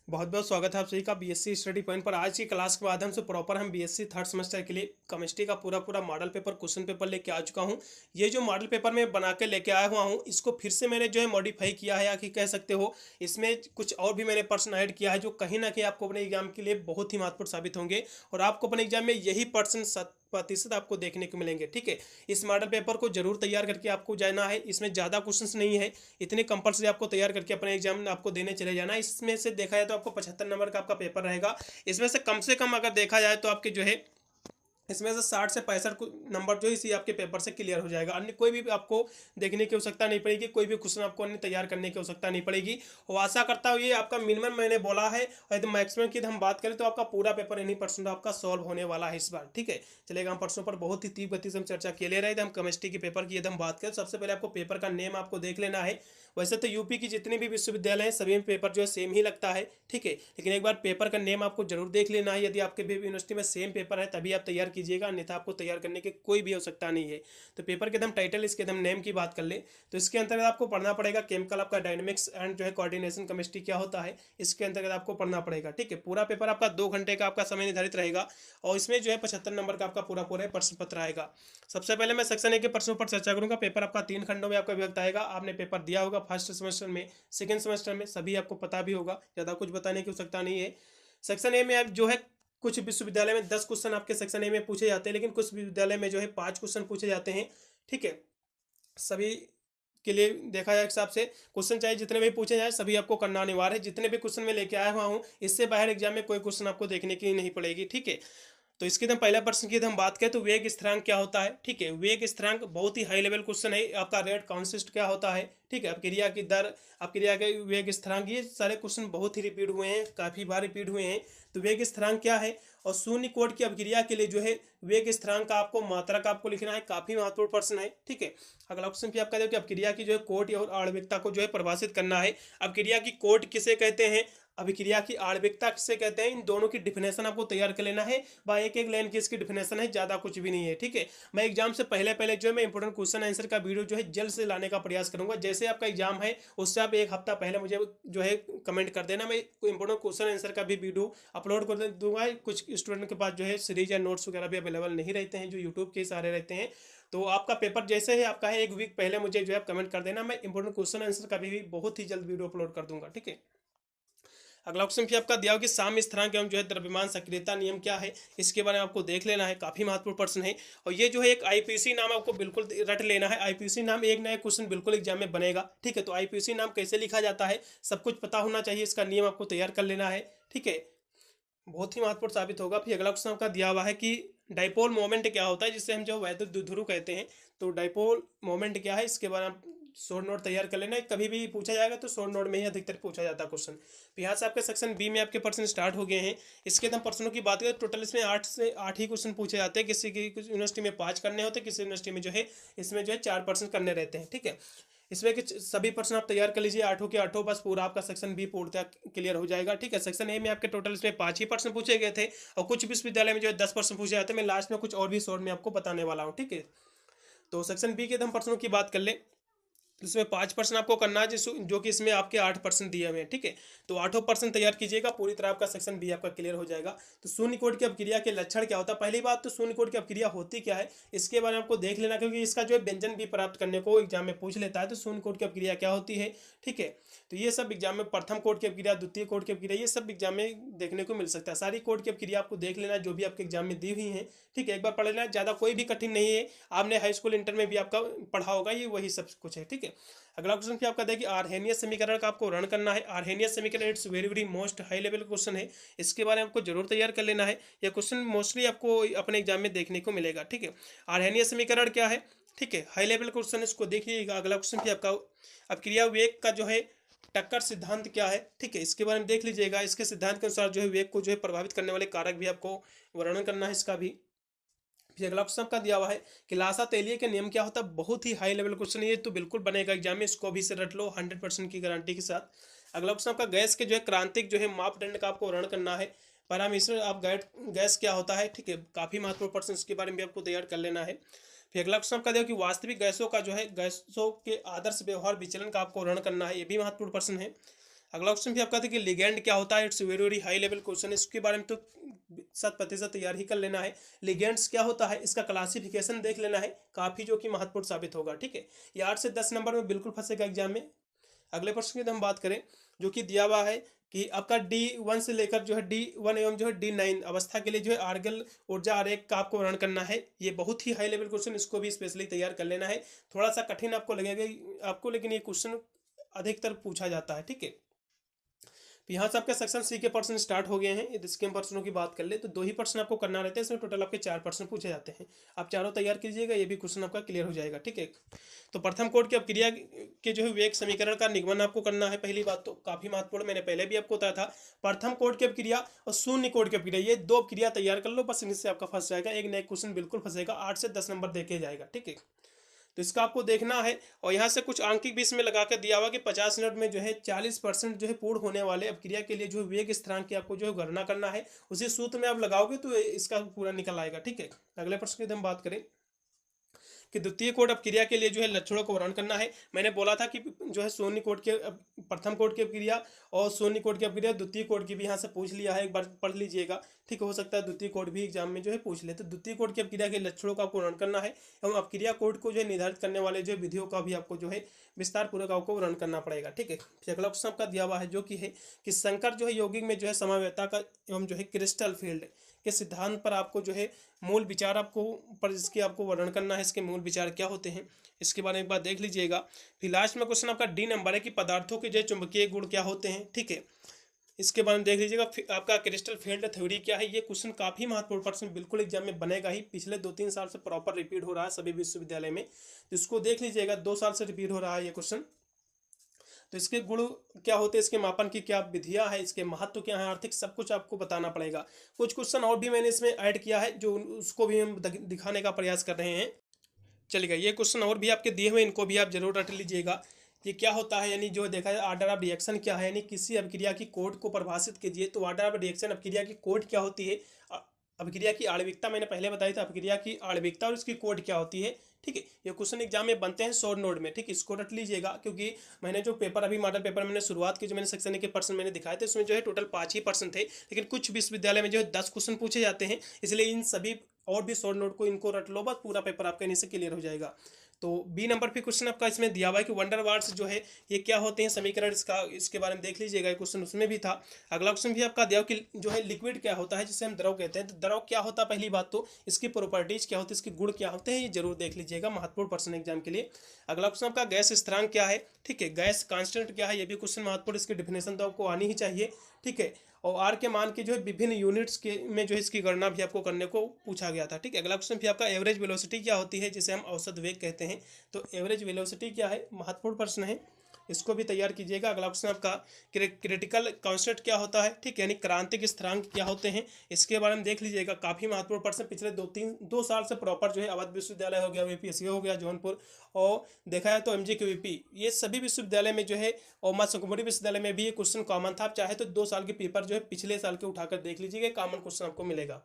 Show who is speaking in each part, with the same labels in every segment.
Speaker 1: बहुत बहुत स्वागत है आप सभी का बीएससी स्टडी पॉइंट पर। आज की क्लास के माध्यम से प्रॉपर हम बीएससी थर्ड सेमेस्टर के लिए केमिस्ट्री का पूरा मॉडल पेपर क्वेश्चन पेपर लेके आ चुका हूं। ये जो मॉडल पेपर मैं बना के लेके आया हुआ हूं, इसको फिर से मैंने जो है मॉडिफाई किया है, या कि कह सकते हो इसमें कुछ और भी मैंने पर्सन ऐड किया है, जो कहीं ना कहीं आपको अपने एग्जाम के लिए बहुत ही महत्वपूर्ण साबित होंगे और आपको अपने एग्जाम में यही पर्सन 7% आपको देखने को मिलेंगे। ठीक है, इस मॉडल पेपर को जरूर तैयार करके आपको जाना है। इसमें ज़्यादा क्वेश्चंस नहीं है, इतने कंपलसरी आपको तैयार करके अपने एग्जाम आपको देने चले जाना है। इसमें से देखा जाए तो आपको 75 नंबर का आपका पेपर रहेगा। इसमें से कम अगर देखा जाए तो आपके जो है इसमें से 60 से 65 नंबर जो इसी आपके पेपर से क्लियर हो जाएगा। अन्य कोई भी आपको देखने की आवश्यकता नहीं पड़ेगी, कोई भी क्वेश्चन आपको अन्य तैयार करने की आवश्यकता नहीं पड़ेगी। और आशा करता हूँ ये आपका मिनिमम मैंने बोला है, और यदि मैक्सिमम की हम बात करें तो आपका पूरा पेपर इन्हीं परसेंट आपका सॉल्व होने वाला है इस बार। ठीक है, चलेगा। हम परसों पर बहुत ही तीव्र गति से हम चर्चा किए ले रहे थे। हम केमिस्ट्री के पेपर की यदि हम बात करें, सबसे पहले आपको पेपर का नेम आपको देख लेना है। वैसे तो यूपी की जितने भी विश्वविद्यालय हैं सभी में पेपर जो है सेम ही लगता है। ठीक है, लेकिन एक बार पेपर का नेम आपको जरूर देख लेना है। यदि आपके भी यूनिवर्सिटी में सेम पेपर है तभी आप तैयार कीजिएगा, अन्यथा आपको तैयार करने की कोई भी आवश्यकता नहीं है। तो पेपर के एकदम टाइटल, इसके एकदम नेम की बात कर ले तो इसके अंतर्गत आपको पढ़ना पड़ेगा केमिकल आपका डायनेमिक्स एंड जो है कोऑर्डिनेशन केमिस्ट्री क्या होता है, इसके अंतर्गत आपको पढ़ना पड़ेगा। ठीक है, पूरा पेपर आपका 2 घंटे का आपका समय निर्धारित रहेगा और इसमें जो है 75 नंबर का आपका पूरा प्रश्न पत्र आएगा। सबसे पहले मैं सेक्शन ए के प्रश्नों पर चर्चा करूंगा। पेपर आपका 3 खंडों में आपका विभक्त आएगा। आपने पेपर दिया होगा फर्स्ट सेमेस्टर में, सेकेंड सेमेस्टर में, सभी आपको पता भी होगा, ज़्यादा कुछ बताने की आवश्यकता नहीं है। सेक्शन ए में आप जो है कुछ विश्वविद्यालय में 10 क्वेश्चन आपके सेक्शन ए में पूछे जाते हैं, लेकिन कुछ विद्यालय में जो है 5 क्वेश्चन पूछे जाते हैं। ठीक है, सभी के लिए देखा जाए हिसाब से क्वेश्चन चाहे जितने भी पूछे जाए सभी आपको करना अनिवार्य है। जितने भी क्वेश्चन मैं लेके आया हुआ हूँ, इससे बाहर एग्जाम में कोई क्वेश्चन आपको देखने की नहीं पड़ेगी। ठीक है, तो इसके एकदम पहला प्रश्न की हम बात करें तो वेग स्थिरांक क्या होता है। ठीक है, वेग स्थिरांक बहुत ही हाई लेवल क्वेश्चन है। आपका रेट कॉन्सिस्ट क्या होता है। ठीक है, अब क्रिया की दर, अब क्रिया के वेग स्थिरांक, ये सारे क्वेश्चन बहुत ही रिपीट हुए हैं, काफ़ी बार रिपीट हुए हैं। तो वेग स्थिरांक क्या है, और शून्य कोट की अभिक्रिया के लिए जो है वेग स्थिरांक का आपको मात्रा का आपको लिखना है। काफ़ी महत्वपूर्ण प्रश्न है। ठीक है, अगला क्वेश्चन भी आपका देखो कि अभिक्रिया की जो है कोट और आणविकता को जो है परिभाषित करना है। अभिक्रिया की कोट किसे कहते हैं, अभिक्रिया की आणविकता किसे कहते हैं, इन दोनों की डिफिनेशन आपको तैयार कर लेना है। बाय एक एक लाइन की इसकी डिफिनेशन है, ज़्यादा कुछ भी नहीं है। ठीक है, मैं एग्जाम से पहले पहले जो है मैं इंपोर्टेंट क्वेश्चन आंसर का वीडियो जो है जल्द से लाने का प्रयास करूंगा। जैसे आपका एग्जाम है उससे आप एक हफ्ता पहले मुझे जो है कमेंट कर देना, मैं इंपोर्टेंट क्वेश्चन आंसर का भी वीडियो अपलोड कर दूंगा। कुछ स्टूडेंट के पास जो है सीरीज या नोट्स वगैरह भी अवेलेबल नहीं रहते हैं, जो यूट्यूब के सहारे रहते हैं। तो आपका पेपर जैसे ही आपका है 1 वीक पहले मुझे जो है कमेंट कर देना, मैं इंपोर्टेंट क्वेश्चन आंसर का भी बहुत ही जल्द वीडियो अपलोड कर दूंगा। ठीक है, अगला क्वेश्चन भी आपका दिया हो कि साम्य स्थिरांक एवं जो है द्रव्यमान सक्रियता नियम क्या है, इसके बारे में आपको देख लेना है। काफी महत्वपूर्ण प्रश्न है, और ये जो है एक आईपीसी नाम आपको बिल्कुल रट लेना है। आईपीसी नाम एक नया क्वेश्चन बिल्कुल एग्जाम में बनेगा। ठीक है, तो आईपीसी नाम कैसे लिखा जाता है सब कुछ पता होना चाहिए, इसका नियम आपको तैयार कर लेना है। ठीक है, बहुत ही महत्वपूर्ण साबित होगा। फिर अगला क्वेश्चन आपका दिया हुआ है कि डाइपोल मोमेंट क्या होता है, जिसे हम जो वैद्युत द्विध्रुव कहते हैं। तो डाइपोल मोमेंट क्या है, इसके बारे में शॉर्ट नोट तैयार कर लेना है। कभी भी पूछा जाएगा तो शॉर्ट नोट में ही अधिकतर पूछा जाता है क्वेश्चन। तो यहाँ से आपके सेक्शन बी में आपके प्रश्न स्टार्ट हो गए हैं। इसके हम प्रश्नों की बात करें, टोटल इसमें 8 ही क्वेश्चन पूछे जाते हैं। किसी की कुछ यूनिवर्सिटी में 5 करने होते हैं, किसी यूनिवर्सिटी में जो है इसमें जो है 4 प्रश्न करने रहते हैं। ठीक है, इसमें कि सभी प्रश्न आप तैयार कर लीजिए, 8 के 8, बस पूरा आपका सेक्शन बी पूर्णतः क्लियर हो जाएगा। ठीक है, सेक्शन ए में आपके टोटल इसमें 5 ही प्रश्न पूछे गए थे, और कुछ विश्वविद्यालय में जो है 10 प्रश्न पूछे जाते हैं। मैं लास्ट में कुछ और भी शॉर्ट में आपको बताने वाला हूँ। ठीक है, तो सेक्शन बी के हम प्रश्नों की बात कर ले, इसमें 5% आपको करना है, जो कि इसमें आपके 8% दिए हुए हैं। ठीक है, तो 8% तैयार कीजिएगा, पूरी तरह आपका सेक्शन बी आपका क्लियर हो जाएगा। तो शून्य कोट की अपक्रिया के लक्षण क्या होता है, पहली बात तो शून्य कोट की अपक्रिया होती क्या है इसके बारे में आपको देख लेना, क्योंकि इसका जो है व्यंजन भी प्राप्त करने को एग्जाम में पूछ लेता है। तो शून्य कोट की अपक्रिया क्या होती है। ठीक है, तो ये सब एग्जाम में प्रथम कोट की अपक्रिया, द्वितीय कोट की अपक्रिया, ये सब एग्जाम में देखने को मिल सकता है। सारी कोट की अपक्रिया आपको देख लेना जो भी आपके एग्जाम में दी हुई है। ठीक है, एक बार पढ़ लेना, ज़्यादा कोई भी कठिन नहीं है, आपने हाई स्कूल इंटर में भी आपका पढ़ा होगा, ये वही सब कुछ है। ठीक है, अगला क्वेश्चन क्या आपका देखिए, आर्हेनियस समीकरण का आपको रण करना है। आर्हेनियस समीकरण it's very very most high level question है, इसके बारे में आपको जरूर तैयार कर लेना है। यह क्वेश्चन मोस्टली आपको अपने एग्जाम में देखने को मिलेगा। ठीक है, आर्हेनियस समीकरण क्या है, ठीक है, हाई लेवल क्वेश्चन, इसको देखिएगा। अगला क्वेश्चन भी आपका अब क्रिया वेग का जो है टक्कर सिद्धांत क्या है। ठीक है, इसके बारे में देख लीजिएगा। इसके सिद्धांत के अनुसार जो है वेग को जो है प्रभावित करने वाले कारक भी आपको वर्णन करना है इसका भी। फिर अगला क्वेश्चन का दिया हुआ है कि लासा तेलिए के नियम क्या होता है। बहुत ही हाई लेवल क्वेश्चन है ये, तो बिल्कुल बनेगा एग्जाम में, इसको भी से रट लो 100% की गारंटी के साथ। अगला क्वेश्चन आपका गैस के जो है क्रांतिक जो है मापदंड का आपको वर्णन करना है। पैरामीटर आप गैस क्या होता है। ठीक है, काफी महत्वपूर्ण प्रश्न, इसके बारे में भी आपको तैयार कर लेना है। फिर अगला क्वेश्चन आपका देखो कि वास्तविक गैसों का जो है गैसों के आदर्श व्यवहार विचलन का आपको वर्णन करना है, ये भी महत्वपूर्ण प्रश्न है। अगला क्वेश्चन भी आपका था कि लिगेंड क्या होता है, it's very very high level question, इसके बारे में तो 100% तैयार ही कर लेना है। लिगेंड्स क्या होता है, इसका क्लासिफिकेशन देख लेना है, काफ़ी जो कि महत्वपूर्ण साबित होगा, ठीक है। ये 8 से 10 नंबर में बिल्कुल फंसेगा एग्जाम में। अगले प्रश्न की हम बात करें जो कि दिया हुआ है कि आपका D1 से लेकर जो है D1 एवं जो है D9 अवस्था के लिए जो है आर्गन ऊर्जा आरेख का आपको वर्णन करना है। ये बहुत ही हाई लेवल क्वेश्चन, इसको भी स्पेशली तैयार कर लेना है। थोड़ा सा कठिन आपको लगेगा आपको, लेकिन ये क्वेश्चन अधिकतर पूछा जाता है, ठीक है। तो यहाँ से आपके सेक्शन सी के प्रश्न स्टार्ट हो गए हैं। इसके हम प्रश्नों की बात कर ले तो 2 ही प्रश्न आपको करना रहता है, इसमें टोटल आपके 4 प्रश्न पूछे जाते हैं। आप चारों तैयार कीजिएगा, ये भी क्वेश्चन आपका क्लियर हो जाएगा, ठीक है। तो प्रथम कोड की अपक्रिया के जो है वेग समीकरण का निगमन आपको करना है। पहली बात तो काफी महत्वपूर्ण, मैंने पहले भी आपको बताया था। प्रथम कोड की अपक्रिया और शून्य कोड की अपक्रिया, ये 2 अपक्रिया तैयार कर लो बस, इनसे आपका फंस जाएगा। एक नया क्वेश्चन बिल्कुल फंसेगा, 8 से 10 नंबर देके जाएगा, ठीक है। तो इसका आपको देखना है और यहाँ से कुछ अंक भी इसमें लगा कर दिया हुआ कि 50 मिनट में जो है 40% जो है पूर्ण होने वाले अपक्रिया के लिए जो वेग स्थिरांक की आपको जो है गणना करना है। उसी सूत्र में आप लगाओगे तो इसका पूरा निकल आएगा, ठीक है। अगले प्रश्न की हम बात करें कि द्वितीय कोड अपक्रिया के लिए जो है लक्षणों को वर्णन करना है। मैंने बोला था कि जो है शून्य कोड के प्रथम कोड की अपक्रिया और शून्य कोड की अपक्रिया, द्वितीय कोड की भी यहाँ से पूछ लिया है, एक बार पढ़ लीजिएगा, ठीक। हो सकता है द्वितीय कोड भी एग्जाम में जो है पूछ ले। तो द्वितीय कोड की अपक्रिया के लक्षणों का आपको वर्णन करना है एवं अपक्रिया कोड को जो है निर्धारित करने वाले जो विधियों का भी आपको जो है विस्तार पूर्वक आपको वर्णन करना पड़ेगा, ठीक है। फिर अगला क्वेश्चन आपका दिया हुआ है जो कि है कि शंकर जो है यौगिक में जो है समवेता का एवं जो है क्रिस्टल फील्ड के सिद्धांत पर आपको जो है मूल विचार आपको पर इसके आपको वर्णन करना है। इसके मूल विचार क्या होते हैं इसके बारे में एक बार देख लीजिएगा। फिर लास्ट में क्वेश्चन आपका डी नंबर है कि पदार्थों के जो चुंबकीय गुण क्या होते हैं, ठीक है। इसके बारे में देख लीजिएगा। आपका क्रिस्टल फील्ड थ्योरी क्या है, ये क्वेश्चन काफी महत्वपूर्ण प्रश्न बिल्कुल एग्जाम में बनेगा ही। पिछले 2-3 साल से प्रॉपर रिपीट हो रहा है सभी विश्वविद्यालय में, इसको देख लीजिएगा। 2 साल से रिपीट हो रहा है ये क्वेश्चन। तो इसके गुण क्या होते हैं, इसके मापन की क्या विधियां है, इसके महत्व क्या है, आर्थिक, सब कुछ आपको बताना पड़ेगा। कुछ क्वेश्चन और भी मैंने इसमें ऐड किया है जो उसको भी हम दिखाने का प्रयास कर रहे हैं। चलिएगा, ये क्वेश्चन और भी आपके दिए हुए, इनको भी आप जरूर रट लीजिएगा। ये क्या होता है, यानी जो देखा जाए ऑर्डर ऑफ रिएक्शन क्या है, यानी किसी अभिक्रिया की कोड को परिभाषित कीजिए। तो ऑर्डर ऑफ रिएक्शन अभिक्रिया की कोड क्या होती है, अभिक्रिया की आणविकता मैंने पहले बताई था, अभिक्रिया की आणविकता और इसकी कोड क्या होती है, ठीक है। ये क्वेश्चन एग्जाम में बनते हैं शॉर्ट नोट में, ठीक। इसको रट लीजिएगा क्योंकि मैंने जो पेपर अभी मॉडल पेपर मैंने शुरुआत की, जो मैंने सेक्शन ए के पर्सन मैंने दिखाए थे, उसमें जो है टोटल 5 ही पर्सन थे, लेकिन कुछ विश्वविद्यालय में जो है 10 क्वेश्चन पूछे जाते हैं। इसलिए इन सभी और भी शॉर्ट नोट को इनको रट लो, बस पूरा पेपर आपका इन्हीं से क्लियर हो जाएगा। तो बी नंबर पे क्वेश्चन आपका इसमें दिया हुआ है कि वंडर वार्ड्स जो है ये क्या होते हैं समीकरण, इसका इसके बारे में देख लीजिएगा, क्वेश्चन उसमें भी था। अगला क्वेश्चन भी आपका दिया कि जो है लिक्विड क्या होता है, जिसे हम द्रव कहते हैं। तो द्रव क्या होता है, पहली बात तो इसकी प्रॉपर्टीज क्या होती है, इसके गुण क्या होते हैं, ये जरूर देख लीजिएगा, महत्वपूर्ण प्रश्न एग्जाम के लिए। अगला क्वेश्चन आपका गैस स्थिरांक क्या है, ठीक है। गैस कांस्टेंट क्या है, ये भी क्वेश्चन महत्वपूर्ण, इसकी डिफिनेशन तो आपको आनी ही चाहिए, ठीक है। और आर के मान की जो है विभिन्न यूनिट्स के में जो है इसकी गणना भी आपको करने को पूछा गया था, ठीक है। अगला क्वेश्चन भी आपका एवरेज वेलोसिटी क्या होती है, जिसे हम औसत वेग कहते हैं। तो एवरेज वेलोसिटी क्या है, महत्वपूर्ण प्रश्न है, इसको भी तैयार कीजिएगा। अगला क्वेश्चन आपका क्रिटिकल कांस्टेंट क्या होता है, ठीक है, यानी क्रांतिक स्थिरांक क्या होते हैं, इसके बारे में देख लीजिएगा। काफी महत्वपूर्ण प्रश्न, पिछले 2 साल से प्रॉपर जो है अवध विश्वविद्यालय हो गया, वीपीएससी हो गया जौनपुर, और देखा है तो MGQVP, ये सभी विश्वविद्यालय में जो है, और माँ सुकुमारी विश्वविद्यालय में भी ये क्वेश्चन कॉमन था। आप चाहे तो 2 साल के पेपर जो है पिछले साल के उठाकर देख लीजिएगा, कॉमन क्वेश्चन आपको मिलेगा।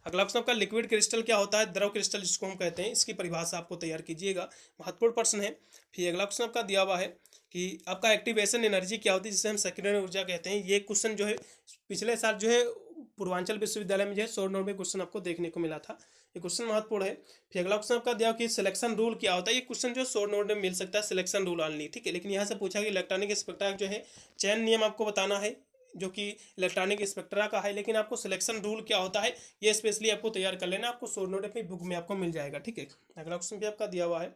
Speaker 1: अगला क्वेश्चन आपका लिक्विड क्रिस्टल क्या होता है, द्रव क्रिस्टल जिसको हम कहते हैं, इसकी परिभाषा आपको तैयार कीजिएगा, महत्वपूर्ण प्रश्न है। फिर अगला क्वेश्चन आपका दिया हुआ है कि आपका एक्टिवेशन एनर्जी क्या होती है, जिसे हम सक्रियण ऊर्जा कहते हैं। ये क्वेश्चन जो है पिछले साल जो है पूर्वांचल विश्वविद्यालय में जो है शॉर्ट नोट में क्वेश्चन आपको देखने को मिला था, ये क्वेश्चन महत्वपूर्ण है। फिर अगला क्वेश्चन आपका दिया कि सिलेक्शन रूल क्या होता है, ये क्वेश्चन जो शॉर्ट नोट में मिल सकता है, सिलेक्शन रूल ऑनली, ठीक है। लेकिन यहाँ से पूछा कि इलेक्ट्रॉनिक स्पेक्ट्रा जो है चयन नियम आपको बताना है, जो कि इलेक्ट्रॉनिक स्पेक्ट्रा का है, लेकिन आपको सिलेक्शन रूल क्या होता है ये स्पेशली आपको तैयार कर लेना, आपको शॉर्ट नोट अपनी बुक में आपको मिल जाएगा, ठीक है। अगला क्वेश्चन भी आपका दिया हुआ है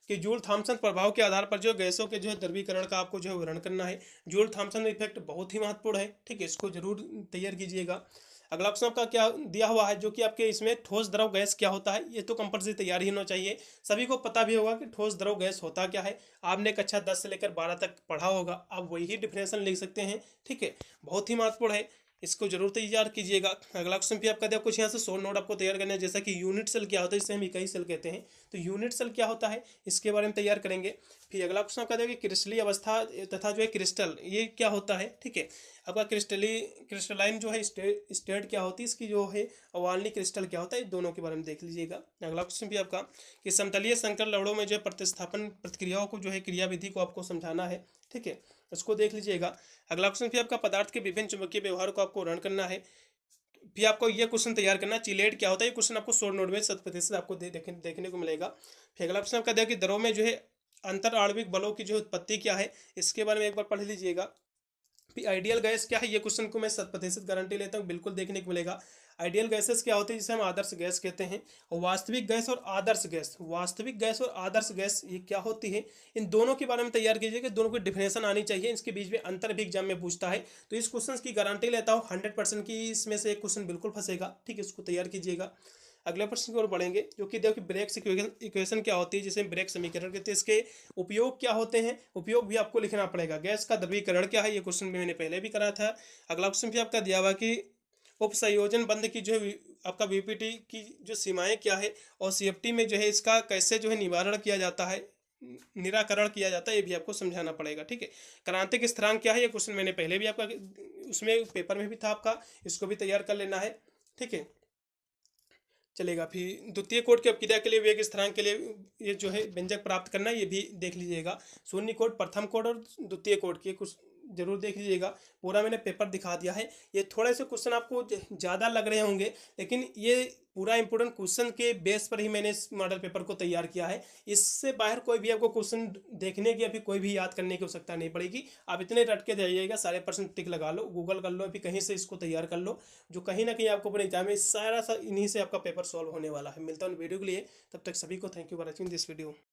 Speaker 1: कि जूल थॉमसन प्रभाव के आधार पर जो गैसों के जो है द्रवीकरण का आपको जो है वर्णन करना है। जूल थॉमसन इफेक्ट बहुत ही महत्वपूर्ण है, ठीक है, इसको जरूर तैयार कीजिएगा। अगला क्वेश्चन आपका क्या दिया हुआ है, जो कि आपके इसमें ठोस द्रव गैस क्या होता है, ये तो कंपल्सरी तैयार ही होना चाहिए। सभी को पता भी होगा कि ठोस द्रव गैस होता क्या है, आपने कक्षा 10 से लेकर 12 तक पढ़ा होगा, आप वही डिफिनेशन लिख सकते हैं, ठीक है, बहुत ही महत्वपूर्ण है। इसको जरूर तैयार कीजिएगा। अगला क्वेश्चन भी आपका दिया, कुछ यहाँ से 100 नोट आपको तैयार करना है, जैसा कि यूनिट सेल क्या होता है, जिसे हम इकाई सेल कहते हैं। तो यूनिट सेल क्या होता है, इसके बारे में तैयार करेंगे। फिर अगला क्वेश्चन आपका दिया कि क्रिस्टलीय अवस्था तथा जो है क्रिस्टल, ये क्या होता है, ठीक है। आपका क्रिस्टलाइन जो है स्टेट क्या होती है, इसकी जो है अवालनी क्रिस्टल क्या होता है, दोनों के बारे में देख लीजिएगा। अगला क्वेश्चन भी आपका कि समतलीय संकर लवणों में जो है प्रतिस्थापन प्रतिक्रियाओं को जो है क्रियाविधि को आपको समझाना है, ठीक है, उसको देख लीजिएगा। अगला क्वेश्चन भी आपका पदार्थ के विभिन्न चुंबकीय व्यवहार को आपको वर्णन करना है। फिर आपको ये क्वेश्चन तैयार करना है, चिलेट क्या होता है, ये क्वेश्चन आपको 100 नोट में 100% आपको देखने को मिलेगा। फिर अगला क्वेश्चन आपका दिया कि दरों में जो है अंतर आणविक बलों की जो उत्पत्ति क्या है, इसके बारे में एक बार पढ़ लीजिएगा। फिर आइडियल गैस क्या है, ये क्वेश्चन को मैं 100% गारंटी लेता हूँ बिल्कुल देखने को मिलेगा। आइडियल गैसेस क्या होती है, जिसे हम आदर्श गैस कहते हैं। और वास्तविक गैस और आदर्श गैस, वास्तविक गैस और आदर्श गैस ये क्या होती है, इन दोनों के बारे में तैयार कीजिएगा। दोनों की डिफिनेशन आनी चाहिए, इसके बीच में अंतर भी एग्जाम में पूछता है। तो इस क्वेश्चन की गारंटी लेता हूँ 100% की, इसमें से एक क्वेश्चन बिल्कुल फंसेगा, ठीक है, इसको तैयार कीजिएगा। अगले प्रश्न की ओर बढ़ेंगे, जो कि देखो कि ब्रेक्स इक्वेशन क्या होती है, जिसे ब्रेक समीकरण कहते हैं। इसके उपयोग क्या होते हैं, उपयोग भी आपको लिखना पड़ेगा। गैस का द्रवीकरण क्या है, ये क्वेश्चन भी मैंने पहले भी करा था। अगला क्वेश्चन भी आपका दिया हुआ कि उपसंयोजन बंध की जो है आपका वीपीटी की जो सीमाएं क्या है, और सीएफटी में जो है इसका कैसे जो है निवारण किया जाता है, निराकरण किया जाता है, ये भी आपको समझाना पड़ेगा, ठीक है। क्रांतिक स्थिरांक क्या है, ये क्वेश्चन मैंने पहले भी आपका उसमें पेपर में भी था आपका, इसको भी तैयार कर लेना है, ठीक है, चलेगा। फिर द्वितीय कोट की अपक्रिया के लिए वेग स्थिरांक के लिए ये जो है व्यंजक प्राप्त करना है, ये भी देख लीजिएगा। शून्य कोट, प्रथम कोट और द्वितीय कोट की कुछ जरूर देख लीजिएगा। पूरा मैंने पेपर दिखा दिया है। ये थोड़े से क्वेश्चन आपको ज़्यादा लग रहे होंगे, लेकिन ये पूरा इंपॉर्टेंट क्वेश्चन के बेस पर ही मैंने इस मॉडल पेपर को तैयार किया है। इससे बाहर कोई भी आपको क्वेश्चन देखने की अभी कोई भी याद करने की आवश्यकता नहीं पड़ेगी। आप इतने रट के जाइएगा, सारे प्रश्न टिक लगा लो, गूगल कर लो, अभी कहीं से इसको तैयार कर लो, जो कहीं ना कहीं आपको अपने एग्जाम में सारा सा इन्हीं से आपका पेपर सॉल्व होने वाला है। मिलता हूँ वीडियो के लिए, तब तक सभी को thank you for watching this video.